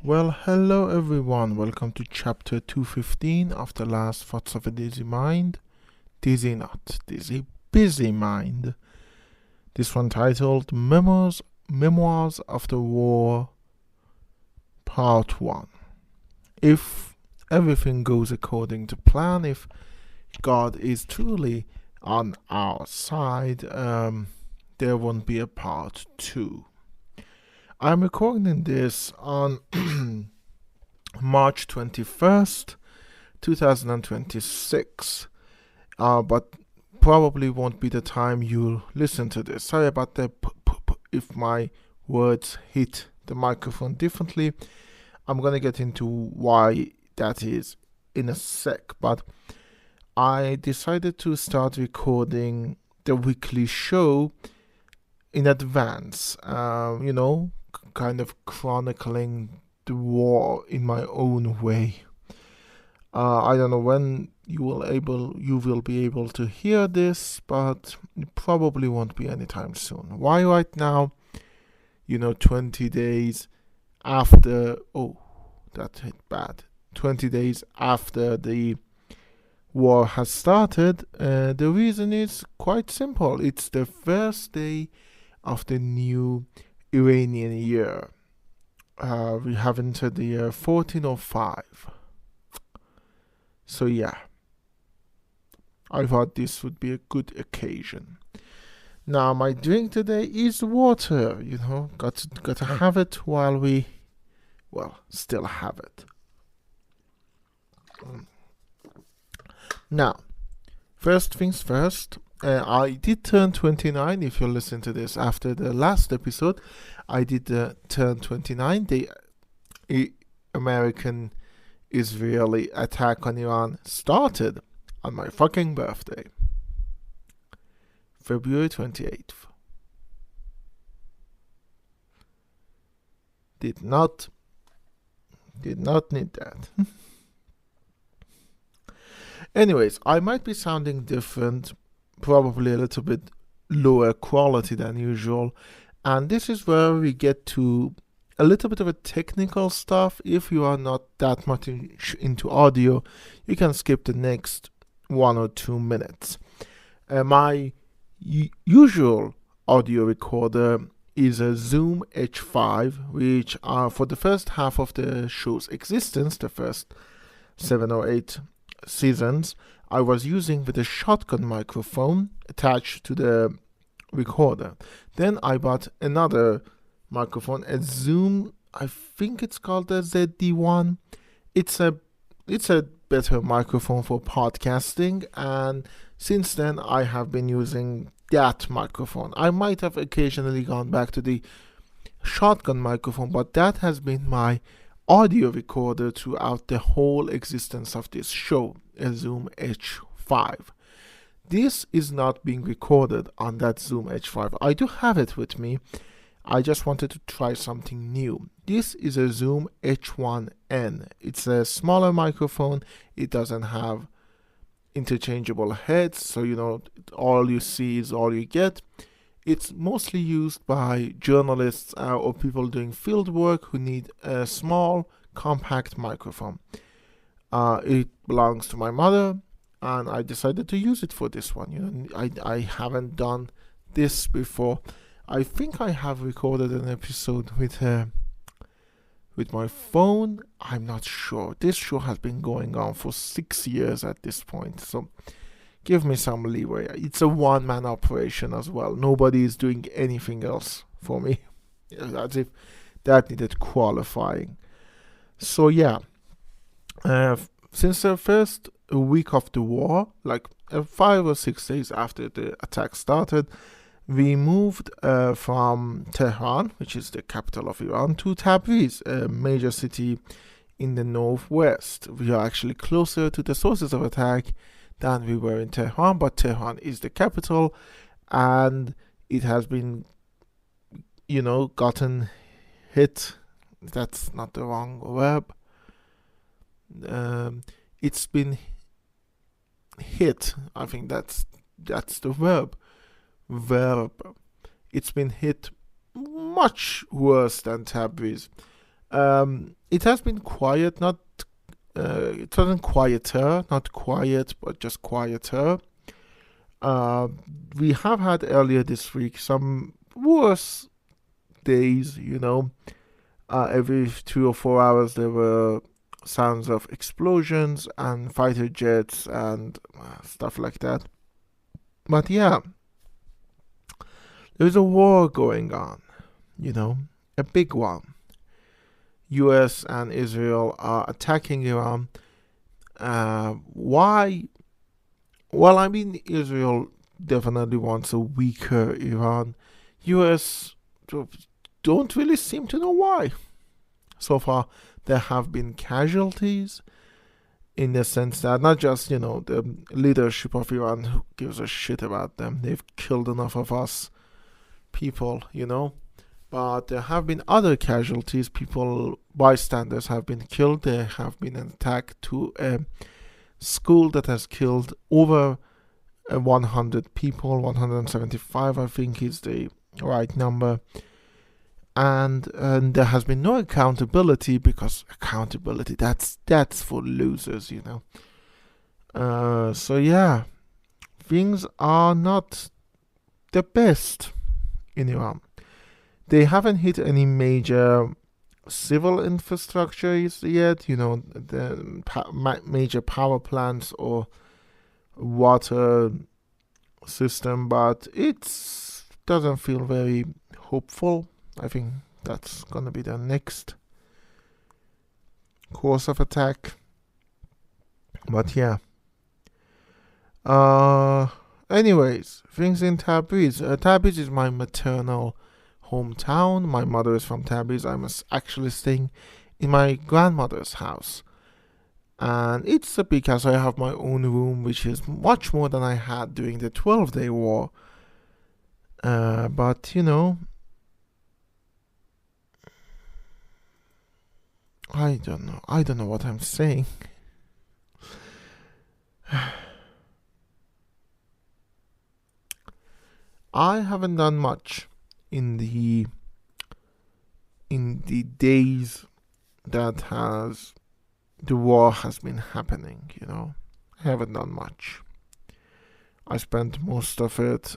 Well, hello everyone. Welcome to chapter 215 of the last Thoughts of a Dizzy Mind. Dizzy not, dizzy busy mind. This one titled Memoirs of the War, Part 1. If everything goes according to plan, if God is truly on our side, there won't be a part 2. I'm recording this on March 21st, 2026, but probably won't be the time you'll listen to this. Sorry about that if my words hit the microphone differently. I'm gonna get into why that is in a sec, but I decided to start recording the weekly show in advance, kind of chronicling the war in my own way. I don't know when you will be able to hear this, but it probably won't be anytime soon. Why right now? 20 days after. Oh, that hit bad. 20 days after the war has started. The reason is quite simple. It's the first day of the new Iranian year. We have entered the year 1405. So yeah, I thought this would be a good occasion. Now my drink today is water. Got to have it while we, still have it. Now, first things first. I did turn 29. If you listen to this after the last episode, I did turn 29. The American Israeli attack on Iran started on my fucking birthday, February 28th. Did not need that. Anyways, I might be sounding different, probably a little bit lower quality than usual, and this is where we get to a little bit of a technical stuff. If you are not that much into audio, you can skip the next 1 or 2 minutes. My usual audio recorder is a Zoom H5, which for the first half of the show's existence, the first 7 or 8 seasons, I was using with a shotgun microphone attached to the recorder. Then I bought another microphone, a Zoom, I think it's called the ZD1. It's a better microphone for podcasting, and since then I have been using that microphone. I might have occasionally gone back to the shotgun microphone, but that has been my audio recorder throughout the whole existence of this show, a Zoom H5. This is not being recorded on that Zoom H5. I do have it with me. I just wanted to try something new. This is a Zoom H1N. It's a smaller microphone. It doesn't have interchangeable heads, so all you see is all you get. It's mostly used by journalists or people doing field work who need a small, compact microphone. It belongs to my mother, and I decided to use it for this one. I haven't done this before. I think I have recorded an episode with my phone. I'm not sure. This show has been going on for 6 years at this point, so give me some leeway. It's a one-man operation as well. Nobody is doing anything else for me. As if that needed qualifying. So yeah, since the first week of the war, like 5 or 6 days after the attack started, we moved from Tehran, which is the capital of Iran, to Tabriz, a major city in the northwest. We are actually closer to the sources of attack than we were in Tehran, but Tehran is the capital, and it has been, gotten hit. That's not the wrong verb. It's been hit. I think that's the verb. It's been hit much worse than Tabriz. it has been quiet, not it wasn't quieter, not quiet, but just quieter. Uh, we have had earlier this week some worse days, every 3 or 4 hours there were sounds of explosions and fighter jets and stuff like that. But yeah, there's a war going on, a big one. US and Israel are attacking Iran. Why? Well, I mean, Israel definitely wants a weaker Iran. US don't really seem to know why. So far, there have been casualties in the sense that not just, the leadership of Iran who gives a shit about them. They've killed enough of us people, But there have been other casualties. Bystanders have been killed. There have been an attack to a school that has killed over 100 people. 175, I think, is the right number. And there has been no accountability, because accountability, that's for losers, So yeah, things are not the best in Iran. They haven't hit any major civil infrastructure yet, the major power plants or water system, but it doesn't feel very hopeful. I think that's gonna be the next course of attack. But yeah. Anyways, things in Tabriz. Tabriz is my maternal hometown. My mother is from Tabriz. I'm actually staying in my grandmother's house. And it's a big house. I have my own room, which is much more than I had during the 12-day war. But, I don't know. I don't know what I'm saying. I haven't done much in the days that the war has been happening, I haven't done much. I spent most of it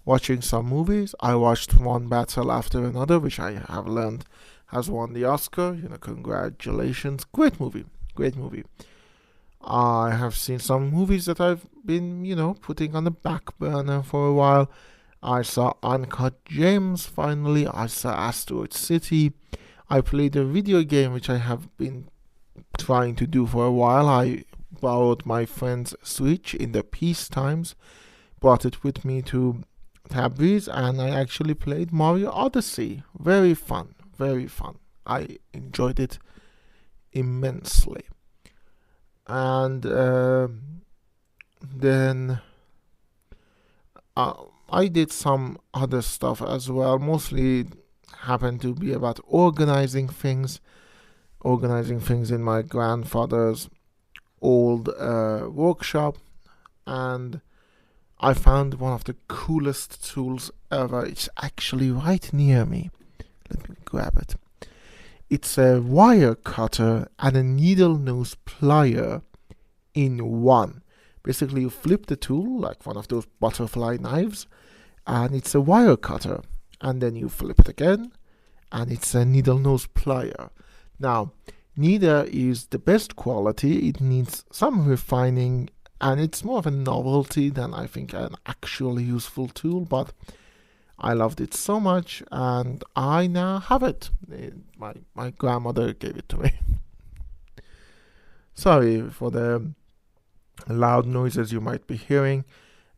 watching some movies. I watched one battle after another, which I have learned has won the Oscar. Congratulations. Great movie. I have seen some movies that I've been, putting on the back burner for a while. I saw Uncut Gems finally. I saw Asteroid City. I played a video game which I have been trying to do for a while. I borrowed my friend's Switch in the peace times, brought it with me to Tabriz, and I actually played Mario Odyssey. Very fun. I enjoyed it immensely. And then I did some other stuff as well. Mostly happened to be about organizing things in my grandfather's old workshop, and I found one of the coolest tools ever. It's actually right near me. Let me grab it. It's a wire cutter and a needle nose plier in one. Basically, you flip the tool like one of those butterfly knives, and it's a wire cutter. And then you flip it again, and it's a needle nose plier. Now, neither is the best quality. It needs some refining, and it's more of a novelty than I think an actually useful tool, but I loved it so much, and I now have it. My grandmother gave it to me. Sorry for the loud noises you might be hearing.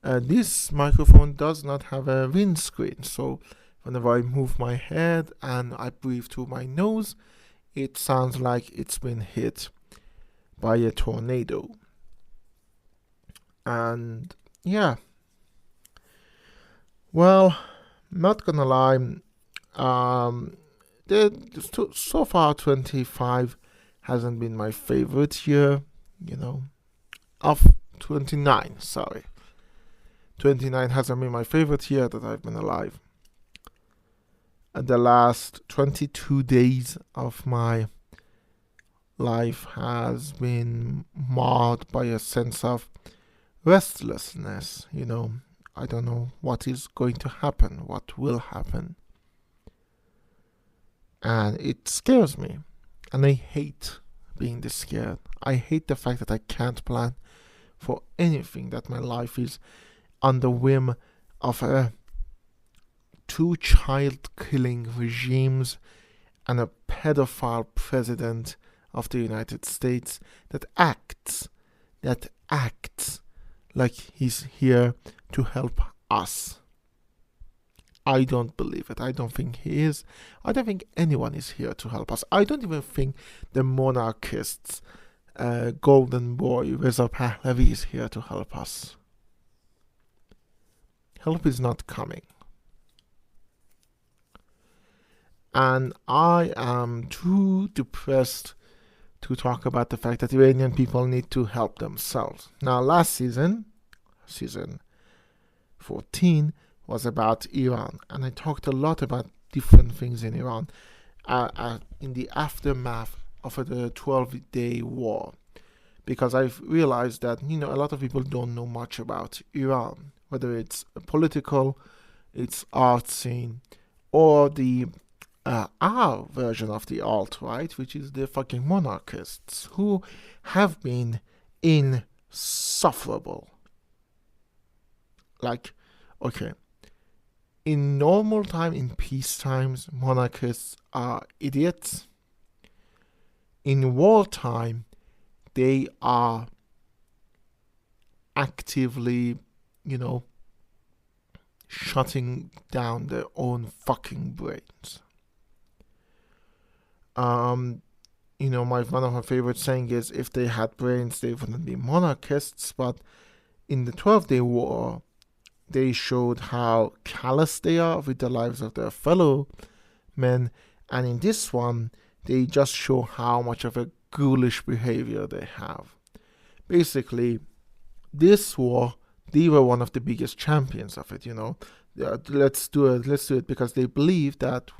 This microphone does not have a windscreen, so whenever I move my head and I breathe through my nose, it sounds like it's been hit by a tornado. And yeah. Well, not gonna lie, so far 25 hasn't been my favorite year, of 29, sorry. 29 hasn't been my favorite year that I've been alive. the last 22 days of my life has been marred by a sense of restlessness. I don't know what is going to happen, what will happen. And it scares me. And I hate being this scared. I hate the fact that I can't plan for anything, that my life is on the whim of two child-killing regimes and a pedophile president of the United States that acts like he's here to help us. I don't believe it. I don't think he is. I don't think anyone is here to help us. I don't even think the monarchists, golden boy Reza Pahlavi, is here to help us. Help is not coming. And I am too depressed to talk about the fact that Iranian people need to help themselves. Now, last season 14, was about Iran, and I talked a lot about different things in Iran in the aftermath of the 12-day war, because I've realized that a lot of people don't know much about Iran, whether it's political, its art scene, or the our version of the alt-right, which is the fucking monarchists, who have been insufferable. Okay, in normal time, in peace times, monarchists are idiots. In wartime, they are actively, shutting down their own fucking brains. One of my favorite saying is, if they had brains, they wouldn't be monarchists. But in the 12-day war, they showed how callous they are with the lives of their fellow men. And in this one, they just show how much of a ghoulish behavior they have. Basically, this war, they were one of the biggest champions of it, Let's do it because they believe that,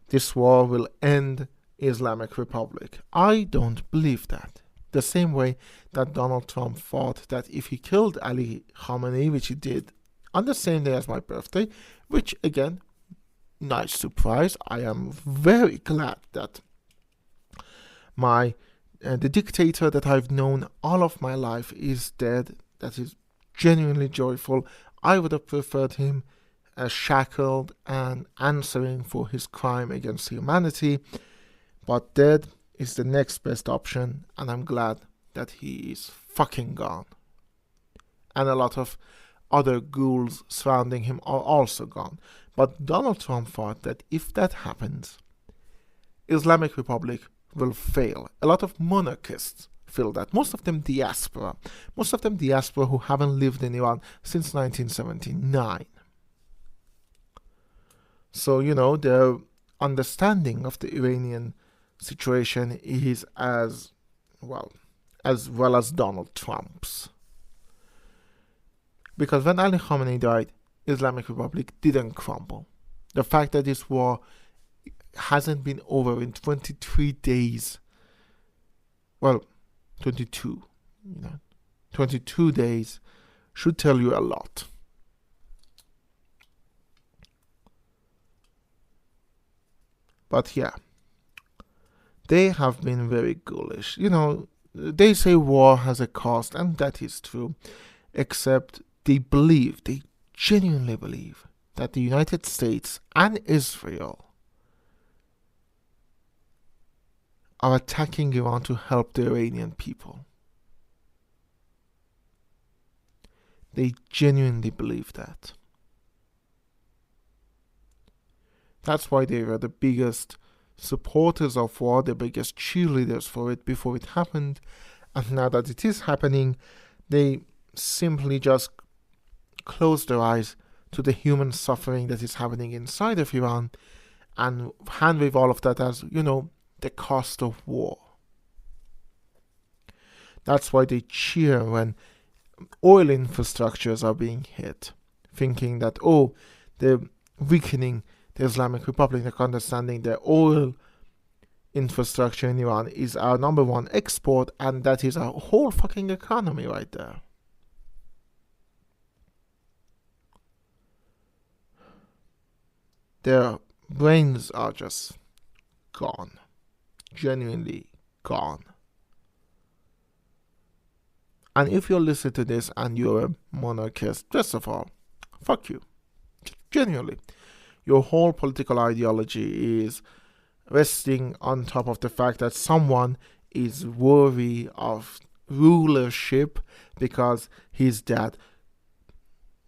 this war will end Islamic Republic. I don't believe that. The same way that Donald Trump thought that if he killed Ali Khamenei, which he did on the same day as my birthday, which again, nice surprise. I am very glad that the dictator that I've known all of my life is dead. That is genuinely joyful. I would have preferred him shackled and answering for his crime against humanity, but dead is the next best option, and I'm glad that he is fucking gone. And a lot of other ghouls surrounding him are also gone. But Donald Trump thought that if that happens, Islamic Republic will fail. A lot of monarchists feel that. Most of them diaspora who haven't lived in Iran since 1979. So, their understanding of the Iranian situation is as well as Donald Trump's. Because when Ali Khamenei died, Islamic Republic didn't crumble. The fact that this war hasn't been over in 23 days, 22 days, should tell you a lot. But yeah, they have been very ghoulish. They say war has a cost, and that is true. Except they genuinely believe that the United States and Israel are attacking Iran to help the Iranian people. They genuinely believe that. That's why they were the biggest supporters of war, the biggest cheerleaders for it before it happened. And now that it is happening, they simply just close their eyes to the human suffering that is happening inside of Iran and hand wave all of that as, the cost of war. That's why they cheer when oil infrastructures are being hit, thinking that, they're weakening the Islamic Republic, like understanding the oil infrastructure in Iran is our number one export, and that is our whole fucking economy right there. Their brains are just gone. Genuinely gone. And if you're listening to this and you're a monarchist, first of all, fuck you. Genuinely. Your whole political ideology is resting on top of the fact that someone is worthy of rulership because his dad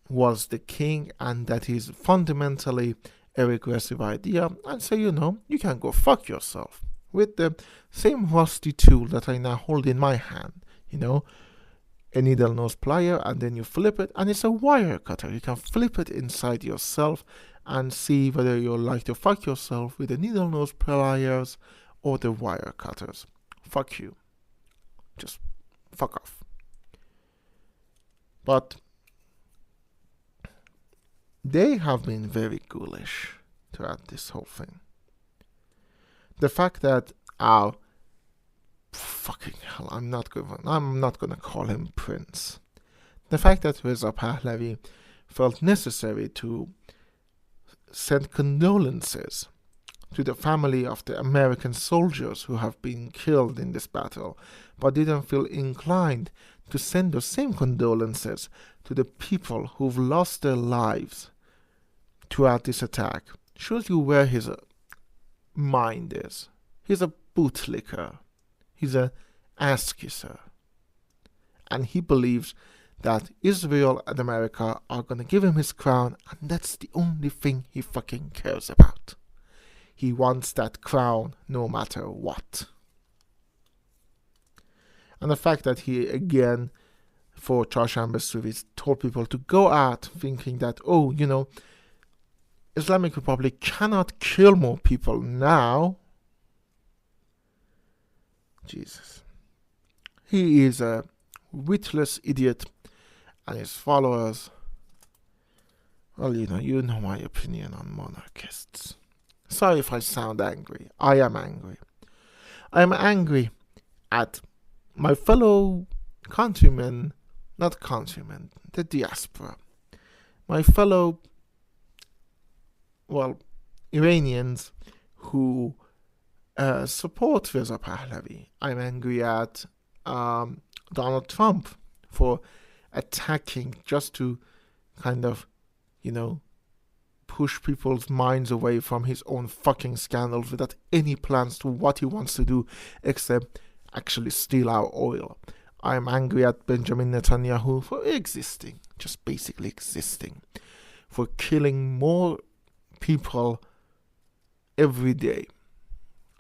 was the king, and that is fundamentally a regressive idea. And so, you can go fuck yourself with the same rusty tool that I now hold in my hand, a needle nose plier, and then you flip it, and it's a wire cutter. You can flip it inside yourself and see whether you like to fuck yourself with the needle nose pliers or the wire cutters. Fuck you. Just fuck off. But they have been very ghoulish throughout this whole thing. The fact that our fucking hell, I'm not gonna call him Prince. The fact that Reza Pahlavi felt necessary to send condolences to the family of the American soldiers who have been killed in this battle, but didn't feel inclined to send those same condolences to the people who've lost their lives throughout this attack, shows you where his mind is. He's a bootlicker. He's an ass kisser. And he believes that Israel and America are going to give him his crown, and that's the only thing he fucking cares about. He wants that crown no matter what. And the fact that he, again, for Charsham Basri, told people to go out thinking that, Islamic Republic cannot kill more people now. Jesus. He is a witless idiot, and his followers, well, you know my opinion on monarchists. Sorry if I sound angry. I am angry. I am angry at my fellow countrymen, not countrymen, the diaspora. My fellow, Iranians who support Reza Pahlavi. I'm angry at Donald Trump for attacking just to kind of, push people's minds away from his own fucking scandals without any plans to what he wants to do except actually steal our oil. I'm angry at Benjamin Netanyahu for existing, just basically existing, for killing more people every day.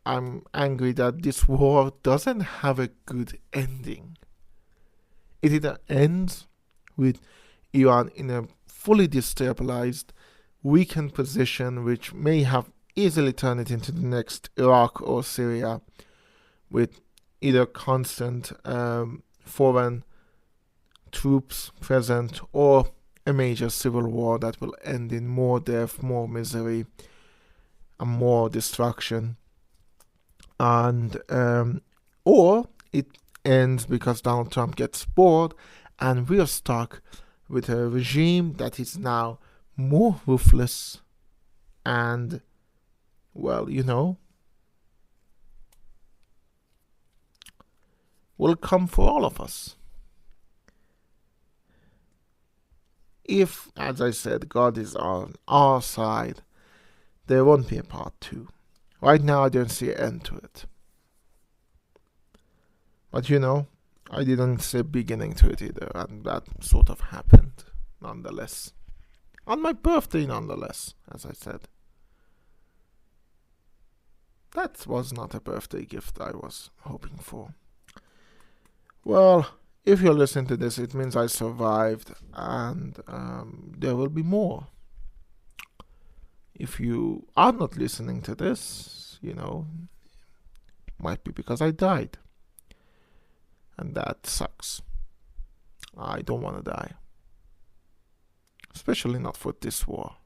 I'm angry that this war doesn't have a good ending. It either ends with Iran in a fully destabilized, weakened position, which may have easily turned it into the next Iraq or Syria, with either constant foreign troops present, or a major civil war that will end in more death, more misery, and more destruction. And or it ends because Donald Trump gets bored and we're stuck with a regime that is now more ruthless and, will come for all of us. If, as I said, God is on our side, there won't be a part 2. Right now, I don't see an end to it. But I didn't see a beginning to it either, and that sort of happened, nonetheless. On my birthday, nonetheless, as I said. That was not a birthday gift I was hoping for. Well, if you're listening to this, it means I survived, and there will be more. If you are not listening to this, might be because I died. And that sucks. I don't want to die. Especially not for this war.